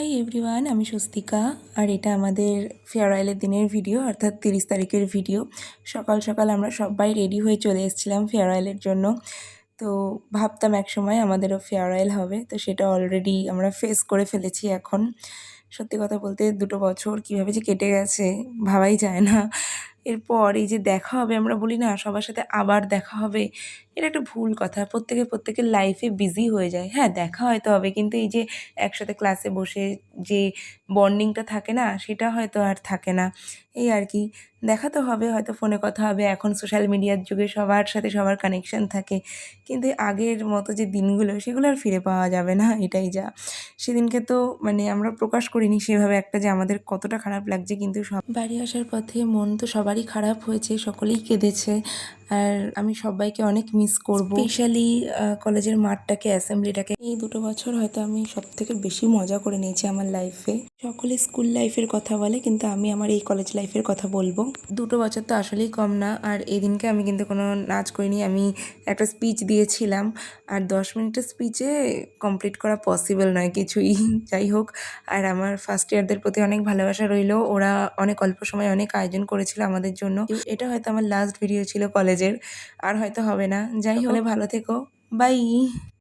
Hi everyone, আমি স্বস্তিকা। আর এটা আমাদের ফেয়ারওয়েলের দিনের ভিডিও, অর্থাৎ 30 তারিখের ভিডিও। সকাল সকাল আমরা সবাই রেডি হয়ে চলে এসেছিলাম ফেয়ারওয়েলের জন্য। তো ভাবতাম একসময় আমাদেরও ফেয়ারওয়েল হবে, তো সেটা অলরেডি আমরা ফেস করে ফেলেছি এখন। সত্যি কথা বলতে 2 বছর কীভাবে যে কেটে গেছে ভাবাই যায় না। এরপর এই যে দেখা হবে, আমরা বলি না সবার সাথে আবার দেখা হবে, এটা একটা ভুল কথা। প্রত্যেকের লাইফে বিজি হয়ে যায়। হ্যাঁ, দেখা হয়তো হবে, কিন্তু এই যে একসাথে ক্লাসে বসে যে বন্ডিংটা থাকে না, সেটা হয়তো আর থাকে না। এই আর কি, দেখা তো হবে, হয়তো ফোনে কথা হবে। এখন সোশ্যাল মিডিয়ার যুগে সবার সাথে সবার কানেকশান থাকে, কিন্তু আগের মতো যে দিনগুলো, সেগুলো আর ফিরে পাওয়া যাবে না, এটাই যা। সেদিনকে তো মানে আমরা প্রকাশ করিনি সেভাবে একটা যে আমাদের কতটা খারাপ লাগছে, কিন্তু বাড়ি আসার পথে মন তো সবারই খারাপ হয়েছে, সকলেই কেঁদেছে। আর আমি সবাইকে অনেক মিস করব, স্পেশালি কলেজের মাঠটাকে, অ্যাসেম্বলিটাকে। এই 2 বছর হয়তো আমি সবথেকে বেশি মজা করে নিয়েছি আমার লাইফে। সকলে স্কুল লাইফের কথা বলে, কিন্তু আমি আমার এই কলেজ লাইফের কথা বলবো। 2 বছর তো আসলেই কম না। আর এই দিনকে আমি কিন্তু কোনো নাচ করিনি, আমি একটা স্পিচ দিয়েছিলাম। আর 10 মিনিটের স্পিচে কমপ্লিট করা পসিবল নয় কিছুই। যাই হোক, আর আমার ফার্স্ট ইয়ারদের প্রতি অনেক ভালোবাসা রইল। ওরা অনেক অল্প সময়ে অনেক আয়োজন করেছিল আমাদের জন্য। এটা হয়তো আমার লাস্ট ভিডিও ছিল কলেজের, আর হয়তো হবে না। যাই হোক, ভালো থেকো, বাই।